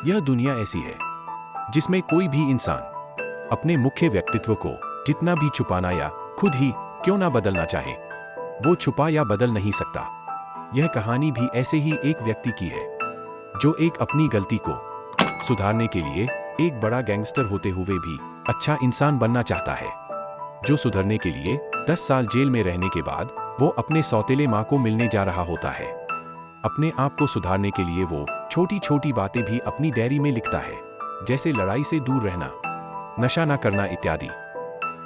यह दुनिया ऐसी है जिसमें कोई भी इंसान अपने मुख्य व्यक्तित्व को जितना भी छुपाना या खुद ही क्यों ना बदलना चाहे, वो छुपा या बदल नहीं सकता। यह कहानी भी ऐसे ही एक व्यक्ति की है जो एक अपनी गलती को सुधारने के लिए एक बड़ा गैंगस्टर होते हुए भी अच्छा इंसान बनना चाहता है, जो सुधरने के लिए 10 साल जेल में रहने के बाद वो अपने सौतेले माँ को मिलने जा रहा होता है। अपने आप को सुधारने के लिए वो छोटी छोटी बातें भी अपनी डायरी में लिखता है, जैसे लड़ाई से दूर रहना, नशा ना करना इत्यादि।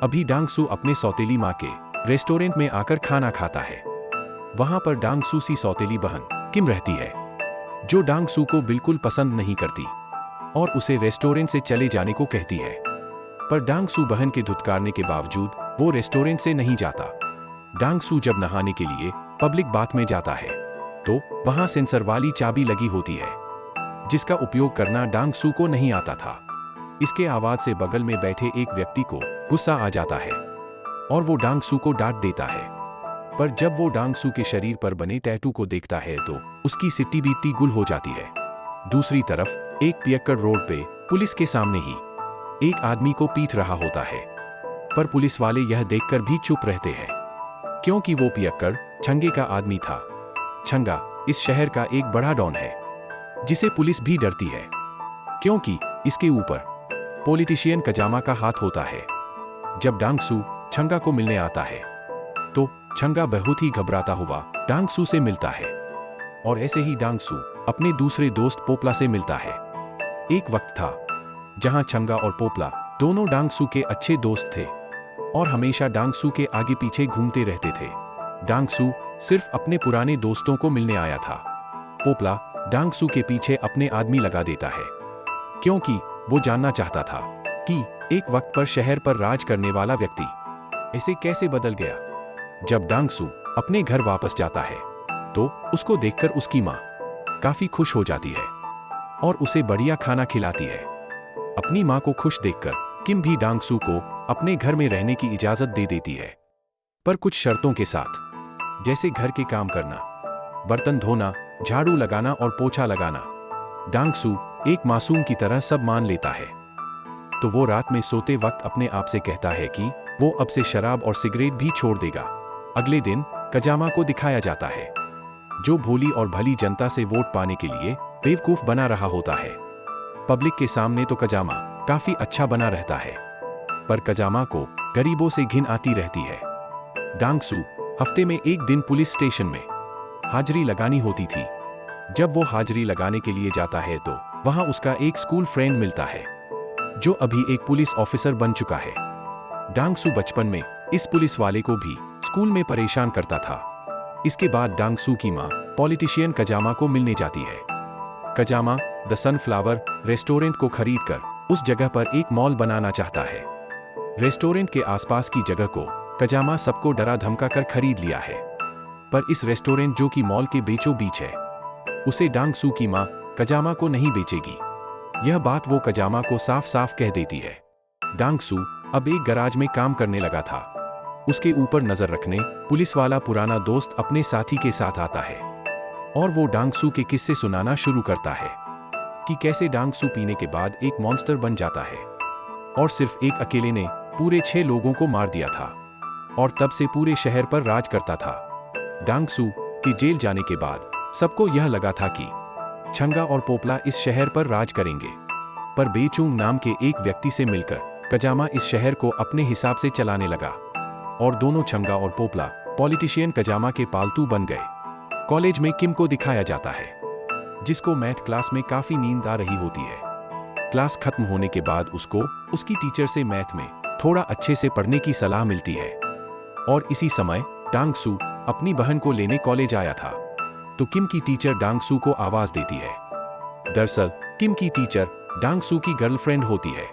अभी डांगसू अपने सौतेली माँ के रेस्टोरेंट में आकर खाना खाता है। वहां पर डांगसू की सौतेली बहन किम रहती है, जो डांगसू को बिल्कुल पसंद नहीं करती और उसे रेस्टोरेंट से चले जाने को कहती है। पर डांगसू बहन के धुतकारने के बावजूद वो रेस्टोरेंट से नहीं जाता। डांगसू जब नहाने के लिए पब्लिक बाथ में जाता है तो वहां सेंसर वाली चाबी लगी होती है, जिसका उपयोग करना डांगसू को नहीं आता था। इसके आवाज से बगल में बैठे एक व्यक्ति को गुस्सा आ जाता है और वो डांगसू को डांट देता है। पर जब वो डांगसू के शरीर पर बने टैटू को देखता है तो उसकी सिट्टी बीती गुल हो जाती है। दूसरी तरफ एक पियक्कड़ रोड पे पुलिस के सामने ही एक आदमी को पीट रहा होता है, पर पुलिस वाले यह देखकर भी चुप रहते हैं, क्योंकि वो पियक्कड़ छंगे का आदमी था। छंगा इस शहर का एक बड़ा डॉन है, जिसे पुलिस भी डरती है, क्योंकि इसके ऊपर पॉलिटिशियन कजामा का हाथ होता है। जब डांगसू छंगा को मिलने आता है तो छंगा बहुत ही घबराता हुआ डांगसू से मिलता है, और ऐसे ही डांगसू अपने दूसरे दोस्त पोपला से मिलता है। एक वक्त था जहां छंगा और पोपला दोनों डांगसू के अच्छे दोस्त थे और हमेशा डांगसू के आगे पीछे घूमते रहते थे। डांगसू सिर्फ अपने पुराने दोस्तों को मिलने आया था। पोपला डांगसू के पीछे अपने आदमी लगा देता है, क्योंकि वो जानना चाहता था कि एक वक्त पर शहर पर राज करने वाला व्यक्ति ऐसे कैसे बदल गया। जब डांगसू अपने घर वापस जाता है तो उसको देखकर उसकी माँ काफी खुश हो जाती है और उसे बढ़िया खाना खिलाती है। अपनी माँ को खुश देखकर किम भी डांगसू को अपने घर में रहने की इजाजत दे देती है, पर कुछ शर्तों के साथ, जैसे घर के काम करना, बर्तन धोना, झाड़ू लगाना और पोछा लगाना। डांगसू एक मासूम की तरह सब मान लेता है। तो वो रात में सोते वक्त अपने आप से कहता है कि वो अब से शराब और सिगरेट भी छोड़ देगा। अगले दिन कजामा को दिखाया जाता है, जो भोली और भली जनता से वोट पाने के लिए बेवकूफ बना रहा होता है। पब्लिक के सामने तो कजामा काफी अच्छा बना रहता है, पर कजामा को गरीबों से घिन आती रहती है। डांगसू हफ्ते में एक दिन पुलिस स्टेशन में हाजिरी लगानी होती थी। जब वो हाजिरी लगाने के लिए जाता है तो वहां उसका एक स्कूल फ्रेंड मिलता है, जो अभी एक पुलिस ऑफिसर बन चुका है। डांगसू बचपन में इस पुलिस वाले को भी स्कूल में परेशान करता था। इसके बाद डांगसू की माँ पॉलिटिशियन कजामा को मिलने जाती है। कजामा द सनफ्लावर रेस्टोरेंट को खरीदकर उस जगह पर एक मॉल बनाना चाहता है। रेस्टोरेंट के आसपास की जगह को कजामा सबको डरा धमका कर खरीद लिया है, पर इस रेस्टोरेंट जो कि मॉल के बीचों बीच है, उसे डांगसू की माँ कजामा को नहीं बेचेगी। यह बात वो कजामा को साफ साफ कह देती है। डांगसू अब एक गराज में काम करने लगा था। उसके ऊपर नजर रखने पुलिस वाला पुराना दोस्त अपने साथी के साथ आता है और वो डांगसू के किस्से सुनाना शुरू करता है कि कैसे डांगसू पीने के बाद एक मॉन्स्टर बन जाता है और सिर्फ एक अकेले ने पूरे 6 लोगों को मार दिया था और तब से पूरे शहर पर राज करता था। डांगसू के जेल जाने के बाद सबको यह लगा था कि छंगा और पोपला इस शहर पर राज करेंगे, पर बेचूंग नाम के एक व्यक्ति से मिलकर कजामा इस शहर को अपने हिसाब से चलाने लगा और दोनों छंगा और पोपला पॉलिटिशियन कजामा के पालतू बन गए। कॉलेज में किम को दिखाया जाता है, जिसको मैथ क्लास में काफी नींद आ रही होती है। क्लास खत्म होने के बाद उसको उसकी टीचर से मैथ में थोड़ा अच्छे से पढ़ने की सलाह मिलती है और इसी समय डांगसू अपनी बहन को लेने कॉलेज आया था, तो किम की टीचर डांगसू को आवाज देती है। दरअसल किम की टीचर डांगसू की गर्लफ्रेंड होती है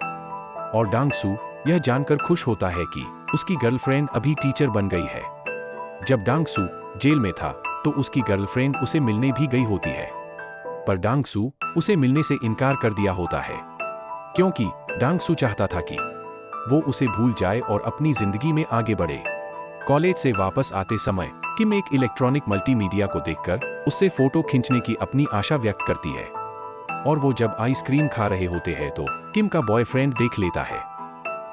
और डांगसू यह जानकर खुश होता है कि उसकी गर्लफ्रेंड अभी टीचर बन गई है। जब डांगसू जेल में था तो उसकी गर्लफ्रेंड उसे मिलने भी गई होती है, पर डांगसू उसे मिलने से इनकार कर दिया होता है, क्योंकि डांगसू चाहता था कि वो उसे भूल जाए और अपनी जिंदगी में आगे बढ़े। कॉलेज से वापस आते समय किम एक इलेक्ट्रॉनिक मल्टीमीडिया को देखकर उससे फोटो खींचने की अपनी आशा व्यक्त करती है, और वो जब आइसक्रीम खा रहे होते हैं तो किम का बॉयफ्रेंड देख लेता है।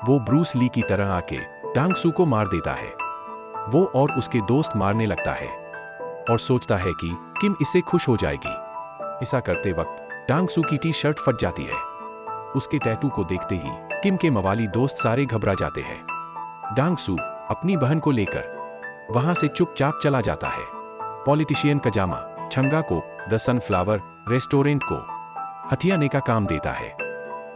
वो ब्रूस ली की तरह आके डांग सू को मार देता है। वो और उसके दोस्त मारने लगता है और सोचता है कि किम इससे खुश हो जाएगी। ऐसा करते वक्त डांग सू की टी शर्ट फट जाती है। उसके टैटू को देखते ही किम के मवाली दोस्त सारे घबरा जाते हैं। डांग सू अपनी बहन को लेकर वहां से चुपचाप चला जाता है। पॉलिटिशियन कजामा छंगा को द सनफ्लावर रेस्टोरेंट को हथियाने का काम देता है।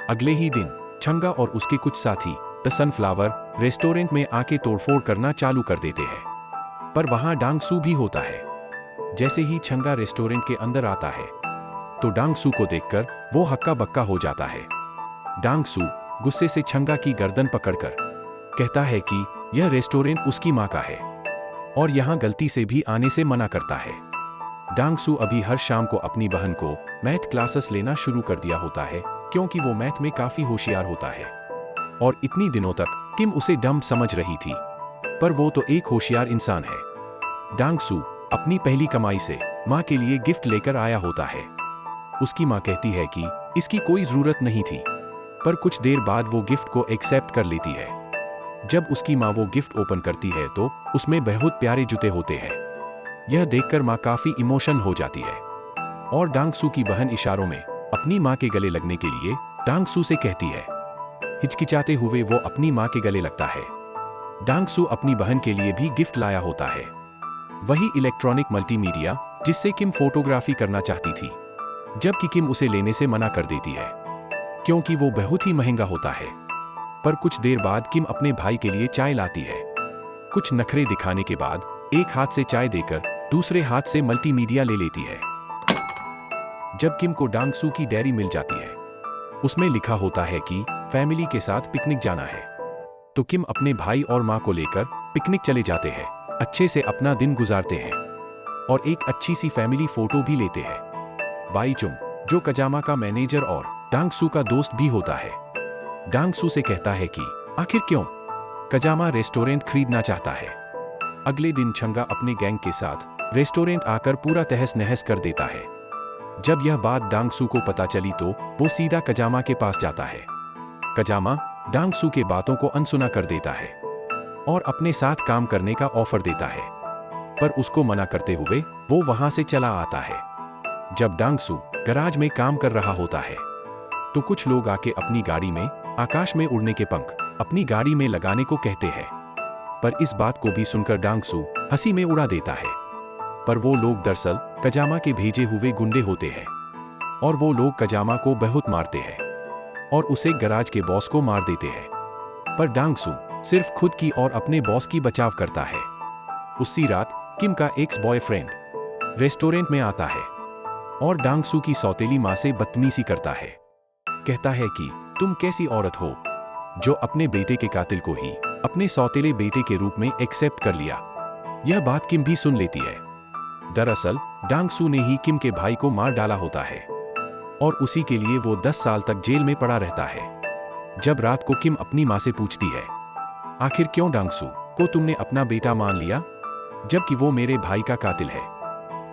अगले ही दिन छंगा और उसके कुछ साथी द सनफ्लावर रेस्टोरेंट में आके तोड़फोड़ करना चालू कर देते हैं, पर वहां डांग सू भी होता है। जैसे ही छंगा रेस्टोरेंट के अंदर आता है तो डांग सू को देखकर वो हक्का बक्का हो जाता है। डांग सू गुस्से से छंगा की गर्दन पकड़कर कहता है कि यह रेस्टोरेंट उसकी मां का है और यहां गलती से भी आने से मना करता है। डांग सू अभी हर शाम को अपनी बहन को मैथ क्लासेस लेना शुरू कर दिया होता है, क्योंकि वो मैथ में काफी होशियार होता है और इतनी दिनों तक किम उसे डम समझ रही थी, पर वो तो एक होशियार इंसान है। डांग सू अपनी पहली कमाई से मां के लिए गिफ्ट लेकर आया होता है। उसकी मां कहती है कि इसकी कोई जरूरत नहीं थी, पर कुछ देर बाद वो गिफ्ट को एक्सेप्ट कर लेती है। जब उसकी मां वो गिफ्ट ओपन करती है तो उसमें बहुत प्यारे जूते होते हैं। यह देखकर मां काफी इमोशन हो जाती है और डांग सू की बहन इशारों में अपनी मां के गले लगने के लिए डांग सू से कहती है। हिचकिचाते हुए वो अपनी मां के गले लगता है। डांग सू अपनी बहन के लिए भी गिफ्ट लाया होता है, वही इलेक्ट्रॉनिक मल्टीमीडिया जिससे किम फोटोग्राफी करना चाहती थी, जबकि किम उसे लेने से मना कर देती है क्योंकि वो बहुत ही महंगा होता है। पर कुछ देर बाद किम अपने भाई के लिए चाय लाती है। कुछ नखरे दिखाने के बाद एक हाथ से चाय देकर दूसरे हाथ से मल्टीमीडिया ले लेती है। जब किम को डांग सू की डायरी मिल जाती है, उसमें लिखा होता है कि फैमिली के साथ पिकनिक जाना है, तो किम अपने भाई और मां को लेकर पिकनिक चले जाते हैं। अच्छे से अपना दिन गुजारते हैं और एक अच्छी सी फैमिली फोटो भी लेते हैं। बाई चुंग, जो कजामा का मैनेजर और डांग सू का दोस्त भी होता है, डांग सू से कहता है कि आखिर क्यों कजामा रेस्टोरेंट खरीदना चाहता है। अगले दिन छंगा अपने गैंग के साथ रेस्टोरेंट आकर पूरा तहस नहस कर देता है। जब यह बात डांग सू को पता चली तो वो सीधा कजामा के पास जाता है। कजामा डांग सू के बातों को अनसुना कर देता है और अपने साथ काम करने का ऑफर देता है, पर उसको मना करते हुए वो वहां से चला आता है। जब डांग सू गराज में काम कर रहा होता है तो कुछ लोग आके अपनी गाड़ी में आकाश में उड़ने के पंख अपनी गाड़ी में लगाने को कहते हैं, पर इस बात को भी सुनकर डांग सू हंसी में उड़ा देता है। पर वो लोग दरअसल कजामा के भेजे हुए गुंडे होते हैं और वो लोग कजामा को बहुत मारते हैं और उसे गराज के बॉस को मार देते हैं। पर डांग सू सिर्फ खुद की और अपने बॉस की बचाव करता है। उसी रात किम का एक्स बॉयफ्रेंड रेस्टोरेंट में आता है और डांग सू की सौतेली मां से बदतमीजी करता है। कहता है कि तुम कैसी औरत हो जो अपने बेटे के कातिल को ही अपने सौतेले बेटे के रूप में एक्सेप्ट कर लिया। यह बात किम भी सुन लेती है। दरअसल डांग सू ने ही किम के भाई को मार डाला होता है और उसी के लिए वो 10 साल तक जेल में पड़ा रहता है। जब रात को किम अपनी मां से पूछती है, आखिर क्यों डांग सू को तुमने अपना बेटा मान लिया जबकि वो मेरे भाई का कातिल है,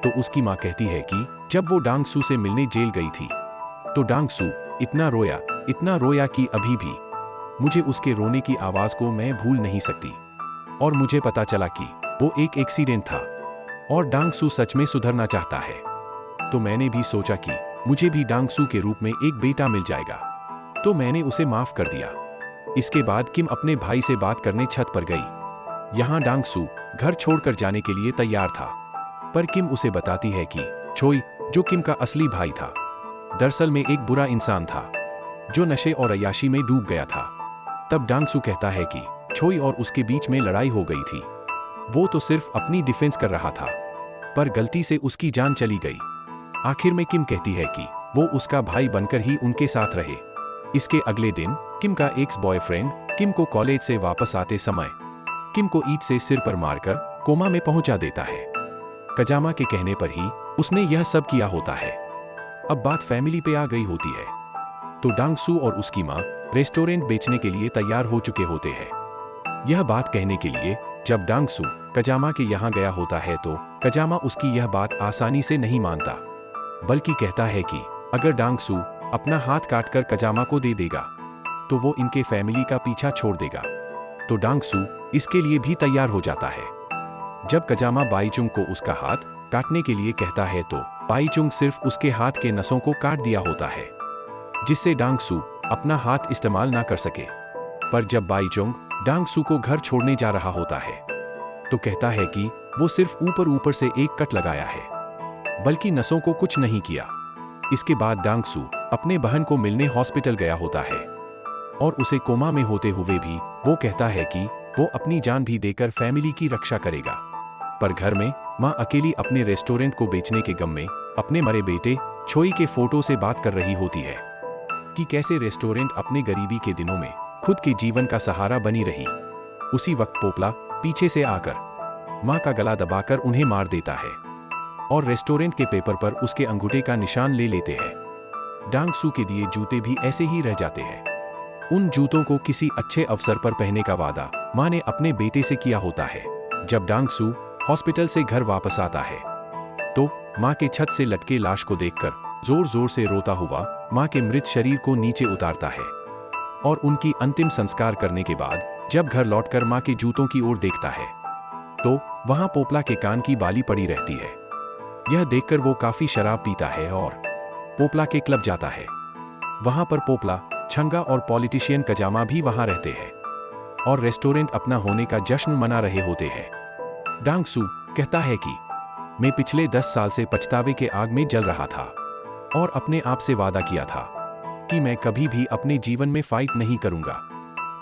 तो उसकी मां कहती है कि जब वो डांग सू से मिलने जेल गई थी तो डांग सू इतना रोया कि अभी भी मुझे उसके रोने की आवाज को मैं भूल नहीं सकती और मुझे पता चला कि वो एक एक्सीडेंट था और डांग सू सच में सुधरना चाहता है। तो मैंने भी सोचा कि मुझे भी डांग सू के रूप में एक बेटा मिल जाएगा, तो मैंने उसे माफ कर दिया। इसके बाद किम अपने भाई से बात करने छत पर गई। यहाँ डांग सू घर छोड़कर जाने के लिए तैयार था, पर किम उसे बताती है कि छोई, जो किम का असली भाई था, दरअसल में एक बुरा इंसान था जो नशे और अय्याशी में डूब गया था। तब डांग सू कहता है कि छोई और उसके बीच में लड़ाई हो गई थी, वो तो सिर्फ अपनी डिफेंस कर रहा था, पर गलती से उसकी जान चली गई। आखिर में किम कहती है कि वो उसका भाई बनकर ही उनके साथ रहे। इसके अगले दिन किम का एक्स बॉयफ्रेंड किम को कॉलेज से वापस आते समय किम को ईंट से सिर पर मारकर कोमा में पहुंचा देता है। कजामा के कहने पर ही उसने यह सब किया होता है। अब बात फैमिली पे आ गई होती है तो डांग सू और उसकी मां रेस्टोरेंट बेचने के लिए तैयार हो चुके होते हैं। यह बात कहने के लिए जब डांग सू कजामा के यहाँ गया होता है तो कजामा उसकी यह बात आसानी से नहीं मानता, बल्कि कहता है कि अगर डांग सू अपना हाथ काटकर कजामा को दे देगा तो वो इनके फैमिली का पीछा छोड़ देगा। तो डांग सू इसके लिए भी तैयार हो जाता है। जब कजामा बाईचुंग को उसका हाथ काटने के लिए कहता है तो बाईचुंग सिर्फ उसके हाथ के नसों को काट दिया होता है, जिससे डांग सू अपना हाथ इस्तेमाल ना कर सके। पर जब बाईचुंग डांग सू को घर छोड़ने जा रहा होता है तो कहता है कि वो सिर्फ ऊपर ऊपर से एक कट लगाया है, बल्कि नसों को कुछ नहीं किया। इसके बाद डांग सू अपने बहन को मिलने हॉस्पिटल गया होता है और उसे कोमा में होते हुए भी वो कहता है कि वो अपनी जान भी देकर फैमिली की रक्षा करेगा। पर घर में माँ अकेली अपने रेस्टोरेंट को बेचने के गम में अपने मरे बेटे छोई के फोटो से बात कर रही होती है कि कैसे रेस्टोरेंट अपने गरीबी के दिनों में खुद के जीवन का सहारा बनी रही। उसी वक्त पोपला पीछे से आकर माँ का गला दबाकर उन्हें मार देता है और रेस्टोरेंट के पेपर पर उसके अंगूठे का निशान ले लेते हैं। डांग सू के दिए जूते भी ऐसे ही रह जाते हैं। उन जूतों को किसी अच्छे अवसर पर पहनने का वादा माँ ने अपने बेटे से किया होता है। जब डांग सू हॉस्पिटल से घर वापस आता है तो माँ के छत से लटके लाश को देखकर जोर जोर से रोता हुआ माँ के मृत शरीर को नीचे उतारता है और उनकी अंतिम संस्कार करने के बाद जब घर लौटकर माँ के जूतों की ओर देखता है तो वहां पोपला के कान की बाली पड़ी रहती है। यह देखकर वो काफी शराब पीता है और पोपला के क्लब जाता है। वहां पर पोपला, छंगा और पॉलिटिशियन कजामा भी वहां रहते हैं और रेस्टोरेंट अपना होने का जश्न मना रहे होते हैं। डांग सू कहता है कि मैं पिछले 10 साल से पछतावे के आग में जल रहा था और अपने आप से वादा किया था कि मैं कभी भी अपने जीवन में फाइट नहीं करूंगा,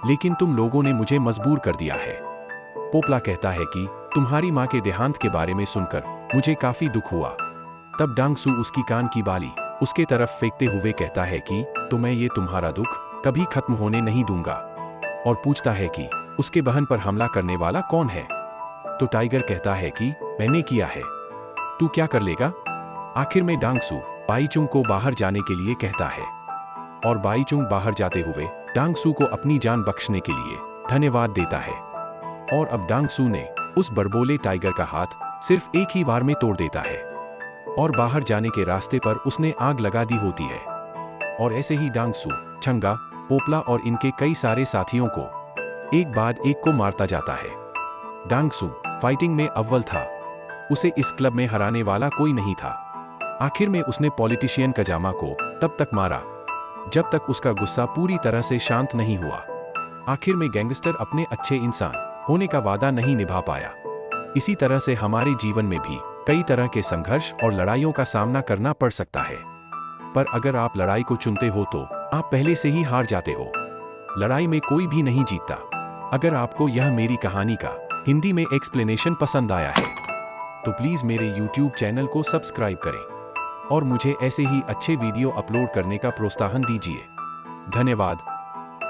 लेकिन तुम लोगों ने मुझे मजबूर कर दिया है। पोपला कहता है कि तुम्हारी माँ के देहांत के बारे में सुनकर मुझे काफी दुख हुआ। तब डांग सू उसकी कान की बाली उसके तरफ फेंकते हुए कहता है कि तो मैं ये तुम्हारा दुख कभी खत्म होने नहीं दूंगा, और पूछता है कि उसके बहन पर हमला करने वाला कौन है। तो टाइगर कहता है कि मैंने किया है, तू क्या कर लेगा। आखिर में डांग सू बाईचुंग को बाहर जाने के लिए कहता है और बाईचुंग बाहर जाते हुए डांग सू को अपनी जान बख्शने के लिए धन्यवाद देता है। और अब डांग सू ने उस बड़बोले टाइगर का हाथ सिर्फ एक ही बार में तोड़ देता है और बाहर जाने के रास्ते पर उसने आग लगा दी होती है। और ऐसे ही डांग सू, छंगा, पोपला और इनके कई सारे साथियों को एक बाद एक को मारता जाता है। डांग सू फाइटिंग में अव्वल था, उसे इस क्लब में हराने वाला कोई नहीं था। आखिर में उसने पॉलिटिशियन कजामा को तब तक मारा जब तक उसका गुस्सा पूरी तरह से शांत नहीं हुआ। आखिर में गैंगस्टर अपने अच्छे इंसान होने का वादा नहीं निभा पाया। इसी तरह से हमारे जीवन में भी कई तरह के संघर्ष और लड़ाइयों का सामना करना पड़ सकता है, पर अगर आप लड़ाई को चुनते हो तो आप पहले से ही हार जाते हो। लड़ाई में कोई भी नहीं जीतता। अगर आपको यह मेरी कहानी का हिंदी में एक्सप्लेनेशन पसंद आया है तो प्लीज मेरे YouTube चैनल को सब्सक्राइब करें और मुझे ऐसे ही अच्छे वीडियो अपलोड करने का प्रोत्साहन दीजिए। धन्यवाद।